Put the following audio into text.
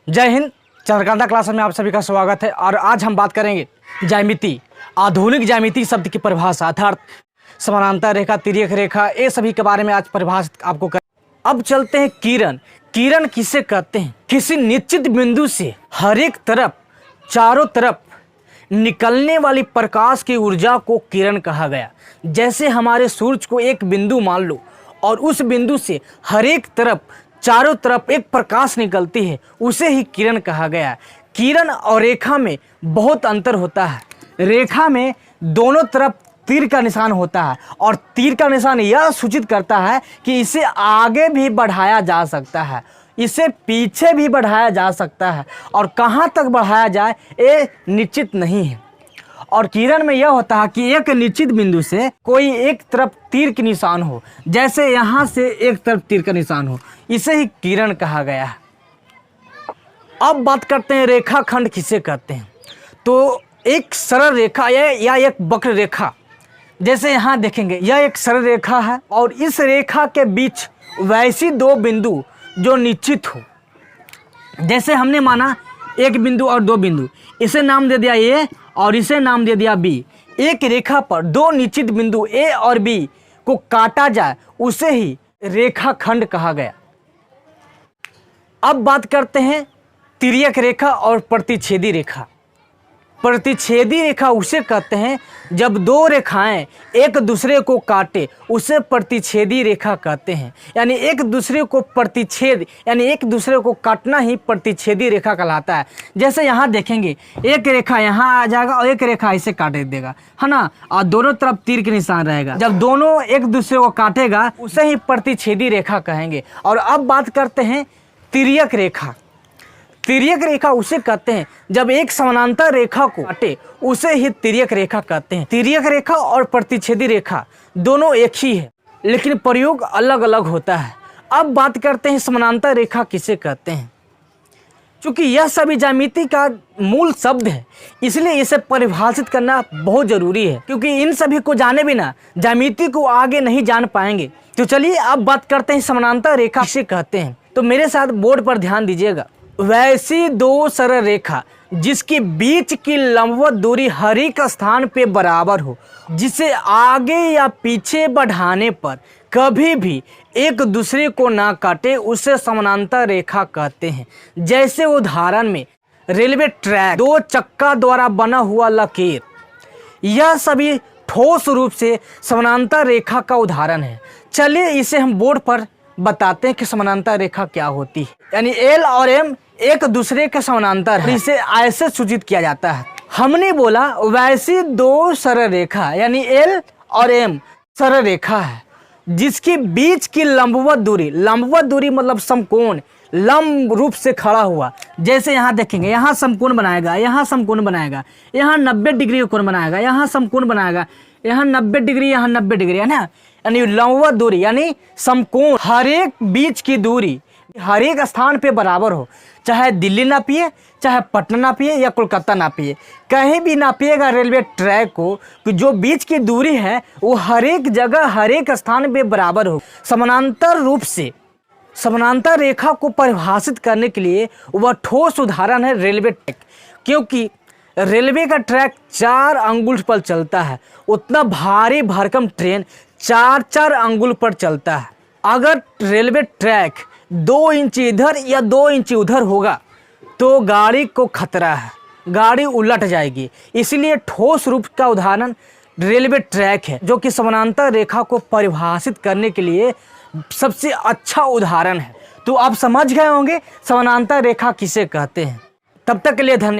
जय हिंद। चंद्रकांता क्लास में आप सभी का स्वागत है और आज हम बात करेंगे ज्यामिति, आधुनिक ज्यामिति शब्द की परिभाषा अर्थात समानांतर रेखा, तिर्यक रेखा, ये सभी के बारे में आज परिभाषित आपको कर। अब चलते हैं किरण। किरण किसे कहते हैं? किसी निश्चित बिंदु से हर एक तरफ, चारों तरफ निकलने वाली प्रकाश की ऊर्जा को किरण कहा गया। जैसे हमारे सूरज को एक बिंदु मान लो और उस बिंदु से हर एक तरफ, चारों तरफ एक प्रकाश निकलती है, उसे ही किरण कहा गया। किरण और रेखा में बहुत अंतर होता है। रेखा में दोनों तरफ तीर का निशान होता है और तीर का निशान यह सूचित करता है कि इसे आगे भी बढ़ाया जा सकता है, इसे पीछे भी बढ़ाया जा सकता है और कहाँ तक बढ़ाया जाए ये निश्चित नहीं है। और किरण में यह होता है कि एक निश्चित बिंदु से कोई एक तरफ तीर के निशान हो, जैसे यहाँ से एक तरफ तीर का निशान हो, इसे ही किरण कहा गया है। अब बात करते हैं रेखाखंड किसे कहते हैं। तो एक सरल रेखा या एक वक्र रेखा, जैसे यहाँ देखेंगे यह एक सरल रेखा है और इस रेखा के बीच वैसी दो बिंदु जो निश्चित हो, जैसे हमने माना एक बिंदु और दो बिंदु, इसे नाम दे दिया ए और इसे नाम दे दिया बी। एक रेखा पर दो निश्चित बिंदु ए और बी को काटा जाए उसे ही रेखाखंड कहा गया। अब बात करते हैं तिर्यक रेखा और प्रतिच्छेदी रेखा। प्रतिच्छेदी रेखा उसे कहते हैं जब दो रेखाएं एक दूसरे को काटे, उसे प्रतिच्छेदी रेखा कहते हैं। यानी एक दूसरे को प्रतिच्छेद यानी एक दूसरे को काटना ही प्रतिच्छेदी रेखा कहलाता है। जैसे यहाँ देखेंगे एक रेखा यहाँ आ जाएगा और एक रेखा इसे काट देगा, है ना, और दोनों तरफ तीर के निशान रहेगा। जब दोनों एक दूसरे को काटेगा उसे ही प्रतिच्छेदी रेखा कहेंगे। और अब बात करते हैं तिर्यक रेखा। तिर्यक रेखा उसे कहते हैं जब एक समानांतर रेखा को काटे, उसे ही तिर्यक रेखा कहते हैं। तिर्यक रेखा और प्रतिच्छेदी रेखा दोनों एक ही है, लेकिन प्रयोग अलग अलग होता है। अब बात करते हैं समानांतर रेखा किसे कहते हैं। क्योंकि यह सभी ज्यामिति का मूल शब्द है, इसलिए इसे परिभाषित करना बहुत जरूरी है, क्योंकि इन सभी को जाने बिना ज्यामिति को आगे नहीं जान पाएंगे। तो चलिए अब बात करते हैं समानांतर रेखा किसे कहते हैं। तो मेरे साथ बोर्ड पर ध्यान दीजिएगा। वैसी दो सरल रेखा जिसके बीच की लंबवत दूरी हर एक स्थान पे बराबर हो, जिसे आगे या पीछे बढ़ाने पर कभी भी एक दूसरे को ना काटे, उसे समानांतर रेखा कहते हैं। जैसे उदाहरण में रेलवे ट्रैक, दो चक्का द्वारा बना हुआ लकीर, यह सभी ठोस रूप से समानांतर रेखा का उदाहरण है। चलिए इसे हम बोर्ड पर बताते हैं कि समानांतर रेखा क्या होती है। यानी एल और एम एक दूसरे के समानांतर है, इसे ऐसे सूचित किया जाता है। हमने बोला वैसी दो सरल रेखा, यानी एल और एम सरल रेखा है जिसके बीच की लंबवत दूरी मतलब समकोण, लंब रूप से खड़ा हुआ। जैसे यहाँ देखेंगे, यहाँ समकोण बनाएगा, यहाँ समकोण बनाएगा, यहाँ 90 डिग्री का कोण बनाएगा, यहाँ समकोण बनाएगा, यहाँ 90 डिग्री, यहाँ 90 डिग्री, है ना। यानी लंबवत दूरी यानी समकोण, हर एक बीच की दूरी हर एक स्थान पे बराबर हो, चाहे दिल्ली नापिए, चाहे पटना नापिए या कोलकाता नापिए, कहीं भी नापिएगा रेलवे ट्रैक को, कि जो बीच की दूरी है वो हर एक जगह, हर एक स्थान पे बराबर हो। समानांतर रूप से समानांतर रेखा को परिभाषित करने के लिए वह ठोस उदाहरण है रेलवे ट्रैक। क्योंकि रेलवे का ट्रैक 4 अंगुल पर चलता है, उतना भारी भरकम ट्रेन 4-4 अंगुल पर चलता है। अगर रेलवे ट्रैक 2 इंच इधर या 2 इंच उधर होगा तो गाड़ी को खतरा है, गाड़ी उलट जाएगी। इसलिए ठोस रूप का उदाहरण रेलवे ट्रैक है, जो कि समानांतर रेखा को परिभाषित करने के लिए सबसे अच्छा उदाहरण है। तो आप समझ गए होंगे समानांतर रेखा किसे कहते हैं। तब तक के लिए धन्यवाद।